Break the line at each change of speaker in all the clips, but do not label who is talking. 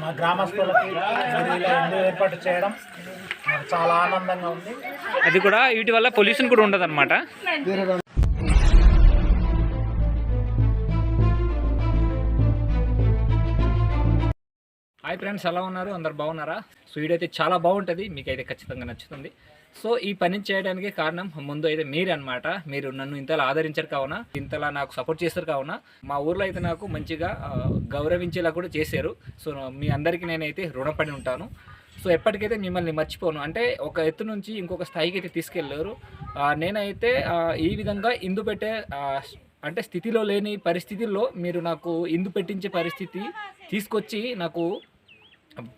మా గ్రామస్తులకి ఇలా ఇల్లు ఏర్పాటు చేయడం నాకు చాలా ఆనందంగా ఉంది.
అది కూడా వీటి వల్ల పొల్యూషన్ కూడా ఉండదు అనమాట. హాయ్ ఫ్రెండ్స్, ఎలా ఉన్నారు? అందరు బాగున్నారా? సో వీడియో అయితే చాలా బాగుంటుంది, మీకైతే ఖచ్చితంగా నచ్చుతుంది. సో ఈ పని చేయడానికి కారణం ముందు అయితే మీరే అనమాట. మీరు నన్ను ఇంతలా ఆదరించారు కావున, ఇంతలా నాకు సపోర్ట్ చేస్తారు కావున, మా ఊర్లో అయితే నాకు మంచిగా గౌరవించేలా కూడా చేశారు. సో మీ అందరికీ నేనైతే రుణపడి ఉంటాను. సో ఎప్పటికైతే మిమ్మల్ని మర్చిపోను. అంటే ఒక ఎత్తు నుంచి ఇంకొక స్థాయికి అయితే తీసుకెళ్ళారు. నేనైతే ఈ విధంగా ఇందు పెట్టే అంటే స్థితిలో లేని పరిస్థితుల్లో మీరు నాకు ఇందు పెట్టించే పరిస్థితి తీసుకొచ్చి నాకు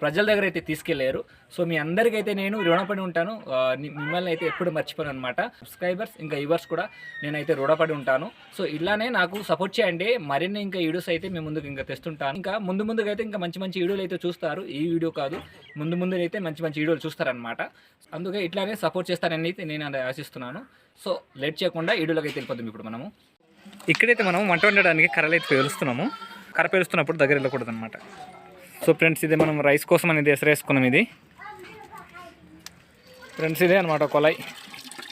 ప్రజల దగ్గర అయితే తీసుకెళ్లారు. సో మీ అందరికైతే నేను రుణపడి ఉంటాను. మిమ్మల్ని అయితే ఎప్పుడు మర్చిపోను అనమాట. సబ్స్క్రైబర్స్ ఇంకా వ్యూవర్స్ కూడా నేనైతే రుణపడి ఉంటాను. సో ఇలానే నాకు సపోర్ట్ చేయండి. మరిన్ని ఇంకా వీడియోస్ అయితే మీ ముందుకు ఇంకా తెస్తుంటాను. ఇంకా ముందుగా అయితే ఇంకా మంచి వీడియోలు అయితే చూస్తారు. ఈ వీడియో కాదు, ముందు అయితే మంచి వీడియోలు చూస్తారనమాట. అందుకే ఇట్లానే సపోర్ట్ చేస్తారని అయితే నేను ఆశిస్తున్నాను. సో లేట్ చేయకుండా వీడియోలోకి అయితే వెళ్ళిపోతాం. ఇప్పుడు మనము ఇక్కడైతే మనం వంట వండడానికి కర్రలు అయితే పేలుస్తున్నాము. కర్ర పేలుస్తున్నప్పుడు దగ్గర వెళ్ళకూడదు అనమాట. సో ఫ్రెండ్స్, ఇది మనం రైస్ కోసం అనేది ఎసరేసుకున్నాం. ఇది ఫ్రెండ్స్ ఇదే అనమాట కొలాయి.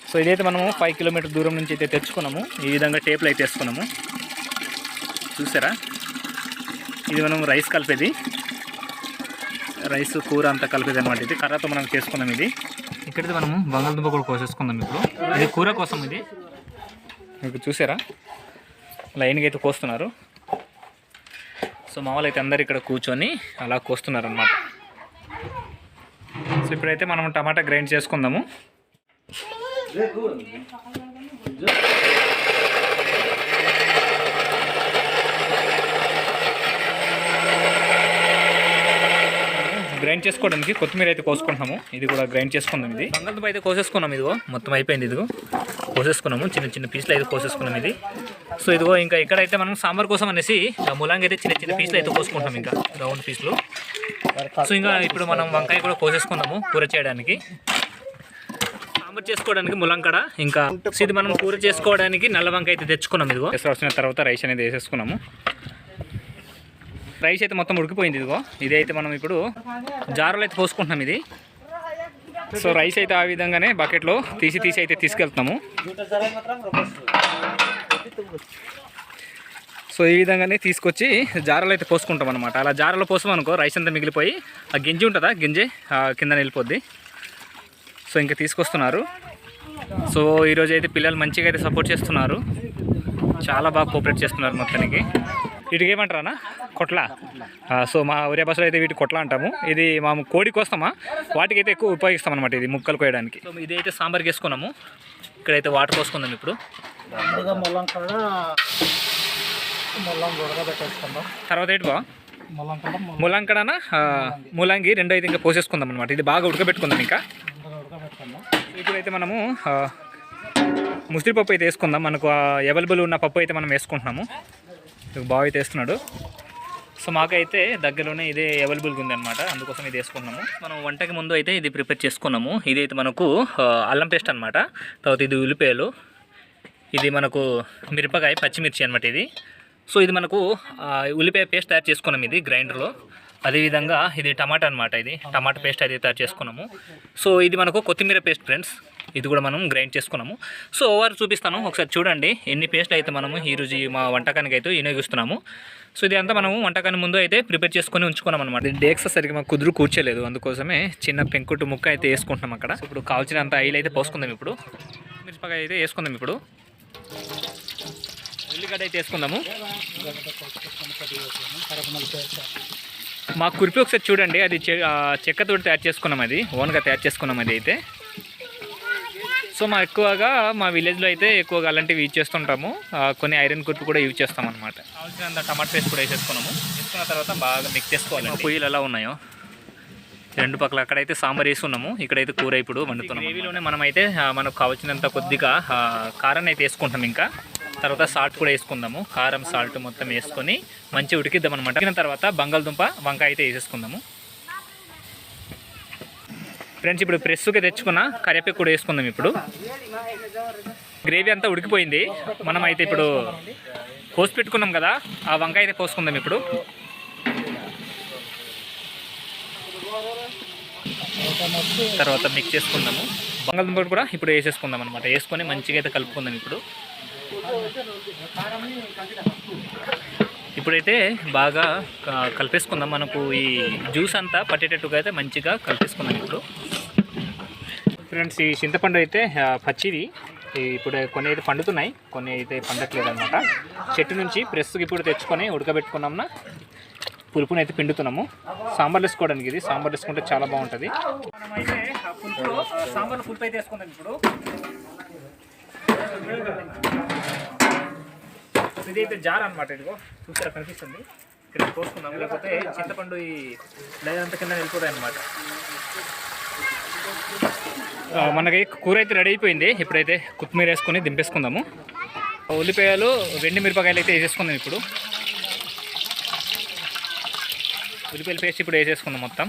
సో ఇదైతే మనము 5 కిలోమీటర్ దూరం నుంచి అయితే తెచ్చుకున్నాము. ఈ విధంగా టేపులు అయితే వేసుకున్నాము. చూసారా, ఇది మనం రైస్ కలిపేది, రైస్ కూర అంతా కలిపేది అనమాట. ఇది కర్రతో మనం చేసుకున్నాం. ఇది ఇక్కడైతే మనము బంగాళదుంప కూడా కోసేసుకుందాం. ఇప్పుడు ఇది కూర కోసం. ఇది మీకు చూసారా, లైన్గా అయితే కోస్తున్నారు. సో మా వాళ్ళు అయితే అందరు ఇక్కడ కూర్చొని అలా కోస్తున్నారు అనమాట. సో ఇప్పుడైతే మనం టమాటా గ్రైండ్ చేసుకుందాము. గ్రైండ్ చేసుకోవడానికి కొత్తిమీర అయితే కోసుకుంటున్నాము. ఇది కూడా గ్రైండ్ చేసుకుందాం. ఇది బంగాళదుంప అయితే కోసేసుకున్నాం. ఇదిగో మొత్తం అయిపోయింది. ఇదిగో కోసేసుకున్నాము, చిన్న పీసులు అయితే కోసేసుకున్నాం. ఇది సో ఇదిగో ఇంకా ఇక్కడైతే మనం సాంబార్ కోసం అనేసి ములంగి అయితే చిన్న పీసులు అయితే కోసుకుంటాం, ఇంకా రౌండ్ పీసులు. సో ఇంకా ఇప్పుడు మనం వంకాయ కూడా కోసేసుకుందాము కూర చేయడానికి. సాంబార్ చేసుకోవడానికి ములంకడ, ఇంకా ఇది మనం కూర చేసుకోవడానికి నల్ల వంకాయ అయితే తెచ్చుకున్నాం. ఇదిగో వచ్చిన తర్వాత రైస్ అనేది వేసేసుకున్నాము. రైస్ అయితే మొత్తం ఉడికిపోయింది. ఇదిగో ఇది అయితే మనం ఇప్పుడు జారులో అయితే పోసుకుంటున్నాం. ఇది సో రైస్ అయితే ఆ విధంగానే బకెట్లో తీసి అయితే తీసుకెళ్తున్నాము. సో ఈ విధంగానే తీసుకొచ్చి జారలో అయితే పోసుకుంటాం అనమాట. అలా జారలో పోసామనుకో రైస్ అంతా మిగిలిపోయి ఆ గింజి ఉంటుందా, గింజే కింద వెళ్ళిపోద్ది. సో ఇంకా తీసుకొస్తున్నారు. సో ఈరోజు అయితే పిల్లలు మంచిగా అయితే సపోర్ట్ చేస్తున్నారు, చాలా బాగా కోఆపరేట్ చేస్తున్నారు మొత్తానికి. వీటికి ఏమంటారా? కొట్ల. సో మా ఒరియా భాషలో అయితే వీటి కొట్ల అంటాము. ఇది మా కోడి కోస్తామా, వాటికి అయితే ఎక్కువ ఉపయోగిస్తాం అనమాట, ఇది ముక్కలు కోయడానికి. సో ఇదైతే సాంబార్కి వేసుకున్నాము. ఇక్కడైతే వాటర్ పోసుకుందాం. ఇప్పుడు తర్వాత ఏంటి బా ములంకడనా ములంగి రెండు అయితే ఇంకా పోసేసుకుందాం అనమాట. ఇది బాగా ఉడకబెట్టుకుందాం. ఇంకా ఇప్పుడైతే మనము ముసిరిపప్పు అయితే వేసుకుందాం. మనకు అవైలబుల్ ఉన్న పప్పు అయితే మనం వేసుకుంటున్నాము. బాగా అయితే వేస్తున్నాడు. సో మాకైతే దగ్గరలోనే ఇదే అవైలబుల్గా ఉంది అనమాట, అందుకోసం ఇది వేసుకున్నాము. మనం వంటకి ముందు అయితే ఇది ప్రిపేర్ చేసుకున్నాము. ఇదైతే మనకు అల్లం పేస్ట్ అనమాట. తర్వాత ఇది ఉల్లిపాయలు, ఇది మనకు మిరపకాయ, పచ్చిమిర్చి అనమాట ఇది. సో ఇది మనకు ఉల్లిపాయ పేస్ట్ తయారు చేసుకున్నాం ఇది గ్రైండర్లో. అదేవిధంగా ఇది టమాటా అనమాట, ఇది టమాటా పేస్ట్ అయితే తయారు చేసుకున్నాము. సో ఇది మనకు కొత్తిమీర పేస్ట్ ఫ్రెండ్స్, ఇది కూడా మనం గ్రైండ్ చేసుకున్నాము. సో ఓవర్ చూపిస్తాను, ఒకసారి చూడండి ఎన్ని పేస్ట్ అయితే మనము ఈరోజు మా వంటకానికి అయితే వినియోగిస్తున్నాము. సో ఇది అంతా మనము వంటకాన్ని ముందు అయితే ప్రిపేర్ చేసుకొని ఉంచుకున్నాం అనమాట. ఇది డేక్స్ సరిగ్గా మాకు కుదురు కూర్చోలేదు, అందుకోసమే చిన్న పెంకుట్టు ముక్క అయితే వేసుకుంటున్నాం అక్కడ. ఇప్పుడు కాల్చినంత ఆయిల్ అయితే పోసుకుందాం. ఇప్పుడు మిరపకాయ అయితే వేసుకుందాం. ఇప్పుడు ఉల్లిగడ్డ అయితే వేసుకుందాము. మా కుర్పి ఒకసారి చూడండి, అది చెక్కతో తయారు చేసుకున్నాం, అది ఓన్గా తయారు చేసుకున్నాం అది అయితే. సో ఎక్కువగా మా విలేజ్లో అయితే ఎక్కువగా అలాంటివి యూజ్ చేస్తుంటాము. కొన్ని ఐరన్ కుర్పి కూడా యూజ్ చేస్తాం అనమాట. కావాల్సినంత టమాటా పేస్ట్ కూడా వేసేసుకున్నాము. వేసుకున్న తర్వాత బాగా మిక్స్ చేసుకోవాలి. పొయ్యిలు ఎలా ఉన్నాయో రెండు పక్కల అక్కడైతే సాంబార్ వేసుకున్నాము, ఇక్కడైతే కూర ఇప్పుడు వండుతున్నాం. గ్రేవీలోనే మనమైతే మనకు కావాల్సినంత కొద్దిగా కారాన్ని అయితే వేసుకుంటాం. ఇంకా తర్వాత సాల్ట్ కూడా వేసుకుందాము. కారం సాల్ట్ మొత్తం వేసుకొని మంచిగా ఉడికిద్దాం అనమాట. ఉడికిన తర్వాత బంగాళదుంప వంకాయ అయితే వేసేసుకుందాము. ఫ్రెండ్స్ ఇప్పుడు ప్రెస్సుకి తెచ్చుకున్న కరివేపాకు కూడా వేసుకుందాం. ఇప్పుడు గ్రేవీ అంతా ఉడికిపోయింది. మనం అయితే ఇప్పుడు కోసి పెట్టుకున్నాం కదా, ఆ వంకాయ అయితే కోసుకుందాం. ఇప్పుడు తర్వాత మిక్స్ చేసుకుందాము. బంగాళదుంపలు కూడా ఇప్పుడు వేసేసుకుందాం అనమాట. వేసుకొని మంచిగా అయితే కలుపుకుందాం. ఇప్పుడైతే బాగా కలిపేసుకుందాం. మనకు ఈ జ్యూస్ అంతా పట్టేటట్టుగా అయితే మంచిగా కలిపేసుకుందాం. ఇప్పుడు ఫ్రెండ్స్, ఈ చింతపండు అయితే పచ్చివి. ఇప్పుడు కొన్ని అయితే పండుతున్నాయి, కొన్ని అయితే పండట్లేదు అనమాట. చెట్టు నుంచి ప్రెస్కి ఇప్పుడు తెచ్చుకొని ఉడకబెట్టుకున్నామున పులుపుని అయితే పిండుతున్నాము. సాంబార్లు వేసుకోవడానికి. ఇది సాంబార్ వేసుకుంటే చాలా బాగుంటుంది. మనమైతే పులుపులో సాంబార్లో పులుపు అయితే వేసుకుందాం. ఇప్పుడు ఇదైతే జార్ అనమాట. ఇదిగో చూసారా, కనిపిస్తుంది. ఇక్కడ పోసుకుందాం, లేకపోతే చింతపండు ఈ లేయర్ అంతా కింద వెళ్ళిపోతాయి అనమాట. మనకి కూర అయితే రెడీ అయిపోయింది. ఇప్పుడైతే కొత్తిమీర వేసుకొని దింపేసుకుందాము. ఉల్లిపాయలు, వెండి మిరపకాయలు అయితే వేసేసుకుందాం. ఇప్పుడు ఉల్లిపాయల పేస్ట్ ఇప్పుడు వేసేసుకుందాం మొత్తం.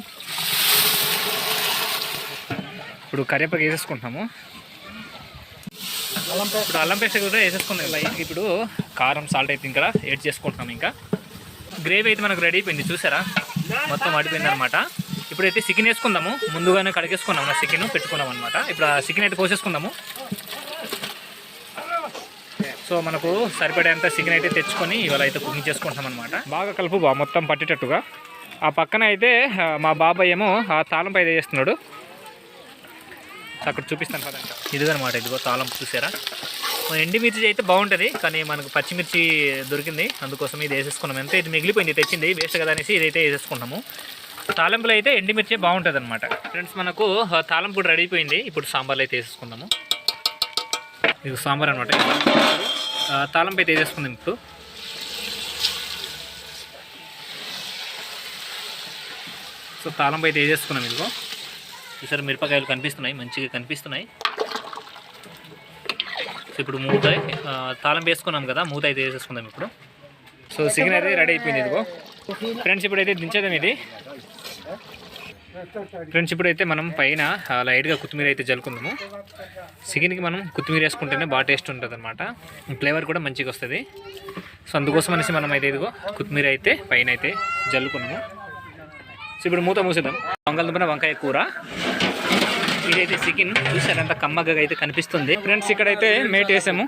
ఇప్పుడు కరివేపాకు వేసేసుకుంటాము. ఇప్పుడు అల్లం పేస్ట్ కూడా వేసేసుకుందాం. ఇప్పుడు కారం, సాల్ట్ అయితే ఇంకా యాడ్ చేసుకుంటున్నాం. ఇంకా గ్రేవీ అయితే మనకు రెడీ అయిపోయింది. చూసారా, మొత్తం ఆడిపోయింది అనమాట. ఇప్పుడైతే చికెన్ వేసుకుందాము. ముందుగానే కడిగేసుకున్నాము, చికెన్ పెట్టుకున్నాం అనమాట. ఇప్పుడు ఆ చికెన్ అయితే పోసేసుకుందాము. సో మనకు సరిపడేంత చికెన్ అయితే తెచ్చుకొని ఇవాళ అయితే కుకింగ్ చేసుకుంటాం అనమాట. బాగా కలుపు మొత్తం పట్టేటట్టుగా. ఆ పక్కన అయితే మా బాబాయ్ ఏమో ఆ తాళంపై చేస్తున్నాడు. అక్కడ చూపిస్తాను కదండి. ఇదిగనమాట, ఇదిగో తాళం. చూసారా, ఎండిమిర్చి అయితే బాగుంటుంది, కానీ మనకు పచ్చిమిర్చి దొరికింది, అందుకోసం ఇది వేసేసుకున్నాం. ఎంత ఇది మిగిలిపోయింది, తెచ్చింది వేస్ట్ కదా అనేసి ఇదైతే వేసేసుకున్నాము. తాలింపులో అయితే ఎండిమిర్చి బాగుంటుంది అనమాట. ఫ్రెండ్స్, మనకు తాలింపు కూడా రెడీ అయిపోయింది. ఇప్పుడు సాంబార్లో అయితే వేసేసుకుందాము. ఇది సాంబార్ అనమాట. తాలింపు అయితే వేసేసుకుందాం. ఇప్పుడు సో తాలింపు అయితే వేసేసుకున్నాం. ఇదిగో చూసారు, మిరపకాయలు కనిపిస్తున్నాయి, మంచిగా కనిపిస్తున్నాయి. సో ఇప్పుడు మూత తాలింపు వేసుకున్నాం కదా, మూత అయితే వేసేసుకుందాం ఇప్పుడు. సో చికెన్ అయితే రెడీ అయిపోయింది. ఇదిగో ఫ్రెండ్స్, ఇప్పుడైతే దించేద్దాం ఇది. ఫ్రెండ్స్, ఇప్పుడైతే మనం పైన లైట్గా కొత్తిమీర అయితే జల్లుకుందాము. చికెన్కి మనం కొత్తిమీర వేసుకుంటేనే బాగా టేస్ట్ ఉంటుంది అనమాట. ఫ్లేవర్ కూడా మంచిగా వస్తుంది. సో అందుకోసం అనేసి మనం అయితే ఇదిగో కొత్తిమీర అయితే పైన అయితే జల్లుకున్నాము. సో ఇప్పుడు మూత మూసేద్దాం. బంగాళదుంప వంకాయ కూర. ఇదైతే చికెన్. చూసారు ఎంత కమ్మగా అయితే కనిపిస్తుంది. ఫ్రెండ్స్, ఇక్కడైతే మేట్ వేసాము.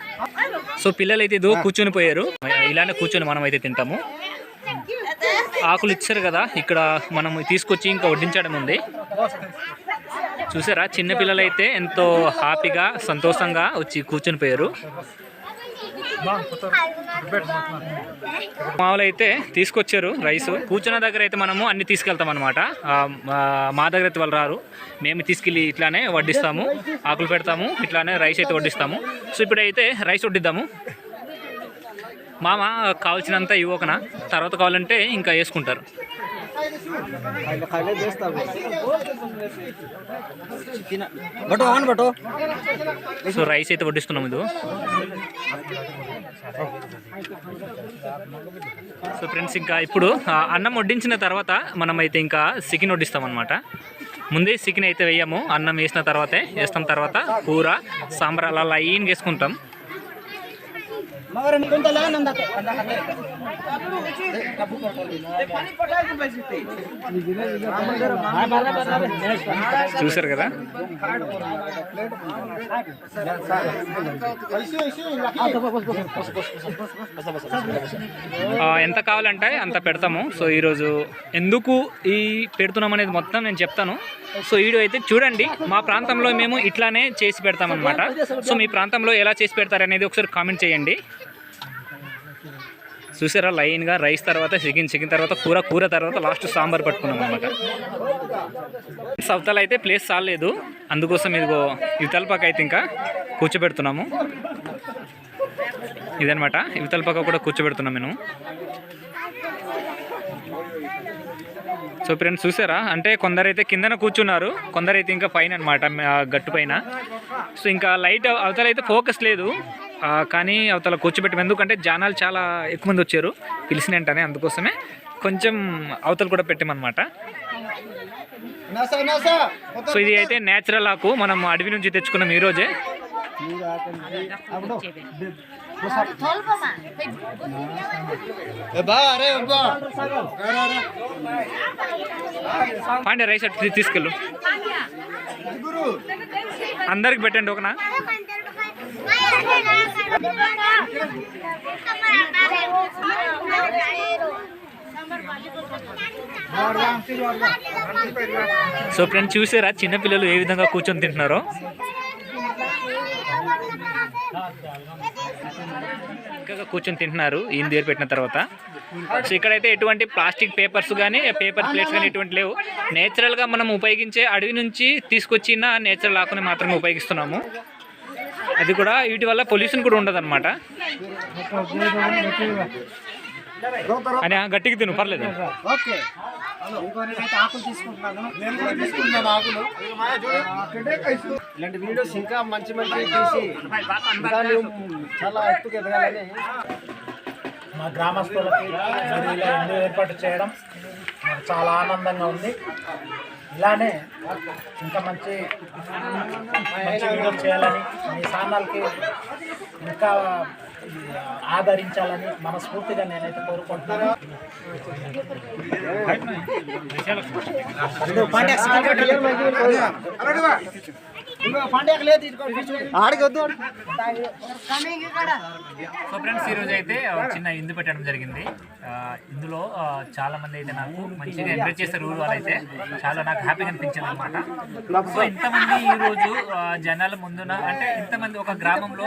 సో పిల్లలు అయితే ఇదిగో కూర్చొని పోయారు. ఇలానే కూర్చొని మనం అయితే తింటాము. ఆకులు ఇచ్చారు కదా, ఇక్కడ మనం తీసుకొచ్చి ఇంకా వడ్డించడం ఉంది. చూసారా, చిన్నపిల్లలు అయితే ఎంతో హ్యాపీగా సంతోషంగా వచ్చి కూర్చొని పోయారు. మామూలు అయితే తీసుకొచ్చారు రైస్. కూర్చున్న దగ్గర అయితే మనము అన్ని తీసుకెళ్తాం అనమాట. మా దగ్గర అయితే వాళ్ళు రారు, మేము తీసుకెళ్ళి ఇట్లానే వడ్డిస్తాము. ఆకులు పెడతాము, ఇట్లానే రైస్ అయితే వడ్డిస్తాము. సో ఇప్పుడైతే రైస్ వడ్డిద్దాము. మామ కావాల్సినంత ఇవ్వకనా, తర్వాత కావాలంటే ఇంకా వేసుకుంటారు. సో రైస్ అయితే వడ్డిస్తున్నాం. ఇది సో ఫ్రెండ్స్, ఇంకా ఇప్పుడు అన్నం వడ్డించిన తర్వాత మనం అయితే ఇంకా చికెన్ వడ్డిస్తాం అనమాట. ముందే చికెన్ అయితే వేయము, అన్నం వేసిన తర్వాతే వేస్తాం. తర్వాత కూర, సాంబార్ అలా లైన్గా వేసుకుంటాం. చూసారు కదా, ఎంత కావాలంటే అంత పెడతాము. సో ఈరోజు ఎందుకు ఈ పెడుతున్నాం అనేది మొత్తం నేను చెప్తాను. సో వీడియో అయితే చూడండి. మా ప్రాంతంలో మేము ఇట్లానే చేసి పెడతామన్నమాట. సో మీ ప్రాంతంలో ఎలా చేసి పెడతారనేది ఒకసారి కామెంట్ చేయండి. చూసారా, లైన్గా రైస్ తర్వాత చికెన్ తర్వాత కూర తర్వాత లాస్ట్ సాంబార్ పట్టుకున్నాం అనమాట. సవతల అయితే ప్లేస్ చాలేదు, అందుకోసం ఇదిగో ఇవతల పక్క అయితే ఇంకా కూర్చోబెడుతున్నాము. ఇదనమాట, ఇవతల పక్క కూడా కూర్చోబెడుతున్నాం మేము. సో ఫ్రెండ్స్, చూసారా, అంటే కొందరైతే కిందన కూర్చున్నారు, కొందరైతే ఇంకా పైన అనమాట, గట్టు పైన. సో ఇంకా లైట్ అవతల అయితే ఫోకస్ లేదు, కానీ అవతల కూర్చోబెట్టాం. ఎందుకంటే జనాలు చాలా ఎక్కువ మంది వచ్చారు పిలిచినంటనే, అందుకోసమే కొంచెం అవతల కూడా పెట్టామన్నమాట. సో ఇది అయితే నేచురల్ ఆకు, మనం అడవి నుంచి తెచ్చుకున్నాం ఈరోజే. పాండే రైస్ అటు తీసుకెళ్ళు, అందరికి పెట్టండి ఒకనా. సో ఫ్రెండ్స్ చూసారా చిన్నపిల్లలు ఏ విధంగా కూర్చొని తింటున్నారో. ఇంకా కూర్చొని తింటున్నారు ఈయన దగ్గర పెట్టిన తర్వాత. సో ఇక్కడైతే ఎటువంటి ప్లాస్టిక్ పేపర్స్ కానీ పేపర్ ప్లేట్స్ కానీ ఎటువంటి లేవు. నేచురల్గా మనం ఉపయోగించే అడవి నుంచి తీసుకొచ్చిన నేచురల్ ఆకుని మాత్రమే ఉపయోగిస్తున్నాము. అది కూడా వీటి వల్ల పొల్యూషన్ కూడా ఉండదు అనమాట. అని గట్టికి తిను పర్లేదు.
ఇలాంటి వీడియోస్ ఇంకా మంచి తీసి చాలా ఎత్తుకు ఎదగాలని
మా గ్రామస్తులకి మరి ఇలా ఇల్లు ఏర్పాటు చేయడం నాకు చాలా ఆనందంగా ఉంది. ఇలానే ఇంకా మంచి వీడియోలు చేయాలని, మీ ఛానల్కి ఇంకా ఆదరించాలని మనస్ఫూర్తిగా నేనైతే కోరుకుంటున్నాను.
సో ఫ్రెండ్స్ ఈరోజు అయితే చిన్న ఇందు పెట్టడం జరిగింది. ఇందులో చాలా మంది అయితే నాకు మంచిగా ఎంకరేజ్ చేస్తారు. ఊరు వాళ్ళు అయితే చాలా నాకు హ్యాపీగా అనిపించింది అనమాట. సో ఇంతమంది ఈరోజు జనాల ముందున అంటే ఇంతమంది ఒక గ్రామంలో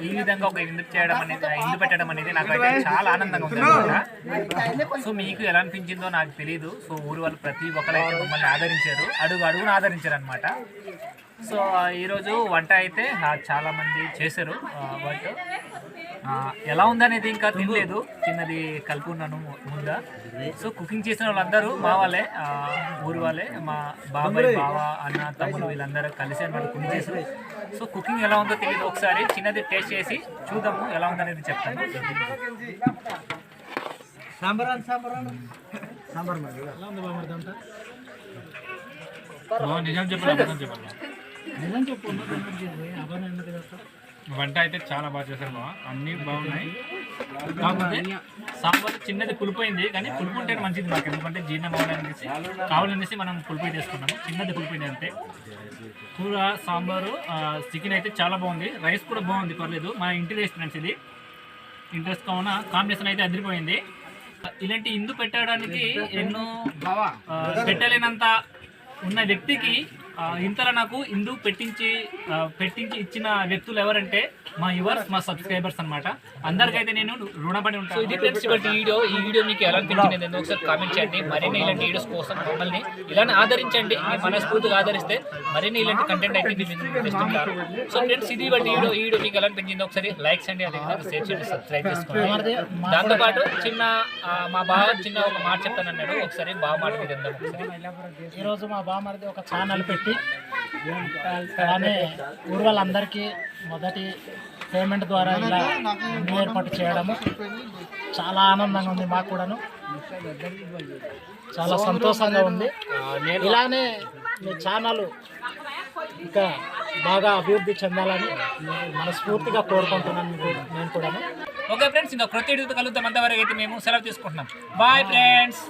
ఈ విధంగా ఒక ఇందు చేయడం అనేది, ఇందు పెట్టడం అనేది నాకైతే చాలా ఆనందంగా ఉంది అనమాట. సో మీకు ఎలా అనిపించిందో నాకు తెలియదు. సో ఊరు వాళ్ళు ప్రతి ఒక్కరైతే మమ్మల్ని ఆదరించారు, అడుగున ఆదరించారు అనమాట. సో ఈరోజు వంట అయితే చాలామంది చేశారు. వంట ఎలా ఉందనేది ఇంకా తినలేదు, చిన్నది కలుపుకున్నాను ముందా. సో కుకింగ్ చేసిన వాళ్ళందరూ మా వాళ్ళే, ఊరు వాళ్ళే, మా బాబాయ్ బావ అన్న తమ్ముడు వీళ్ళందరూ కలిసి అన్నమాట కుకింగ్ చేశారు. సో కుకింగ్ ఎలా ఉందో తెలియదు, ఒకసారి చిన్నది టేస్ట్ చేసి చూద్దాము ఎలా ఉందనేది చెప్తాను.
నిజం చెప్పు.
వంట అయితే చాలా బాగా చేశారు బావ, అన్నీ బాగున్నాయి. కాకపోతే సాంబార్ చిన్నది పులిపోయింది, కానీ పులుపు ఉంటే మంచిది మాకు, ఎందుకంటే జీర్ణం అవ్వాలనేసి కావాలనేసి మనం పులిపోయి చేసుకున్నాము. చిన్నది పులిపోయింది అంతే. కూర సాంబారు చికెన్ అయితే చాలా బాగుంది, రైస్ కూడా బాగుంది, పర్లేదు. మా ఇంటి రైస్ ఫ్రెండ్స్, ఇది ఇంట్రెస్ట్ కావున కాంబినేషన్ అయితే అదిరిపోయింది. ఇలాంటి ఇందు పెట్టడానికి ఎన్నో పెట్టలేనంత ఉన్న వ్యక్తికి ఇంతలా నాకు ఇందు పెట్టించి ఇచ్చిన వ్యక్తులు ఎవరంటే మా యువర్స్, మా సబ్స్క్రైబర్స్ అనమాట. అందరికైతే నేను రుణపడి ఉంటాను. ఇది ఫ్రెండ్స్ ఈ వీడియో మీకు ఎలా అనిపించింది ఒకసారి కామెంట్ చేయండి. మరిన్ని ఇలాంటి వీడియోస్ కోసం మమ్మల్ని ఇలానే ఆదరించండి. మీ మనస్ఫూర్తిగా ఆదరిస్తే మరిన్ని ఇలాంటి కంటెంట్ అయితే మీరు ఇస్తుంటారు. సో ఫ్రెండ్స్ ఇది ఈ వీడియో మీకు ఎలా అనిపించింది ఒకసారి లైక్ చేయండి, అదేవిధంగా షేర్ చేయండి, సబ్స్క్రైబ్ చేసుకోండి. దాంతోపాటు చిన్న మా బావ చిన్న ఒక మాట చెప్తానన్నాడు, ఒకసారి బావ మాట మీద ఒకసారి.
ఈరోజు మా బావమరిది ఒక ఛానల్ పెట్టి అలానే ఊరు వాళ్ళందరికీ మొదటి పేమెంట్ ద్వారా ఇలా ఇల్లు ఏర్పాటు చేయడము చాలా ఆనందంగా ఉంది. మాకు కూడాను చాలా సంతోషంగా ఉంది. ఇలానే మీ ఛానల్ ఇంకా బాగా అభివృద్ధి చెందాలని మనస్ఫూర్తిగా కోరుకుంటున్నాను నేను కూడా.
ఓకే ఫ్రెండ్స్, ఇంకా కొత్త వీడియోతో కలుద్దాం. అంతవరకు అయితే మేము సెలవు తీసుకుంటున్నాం. Bye friends.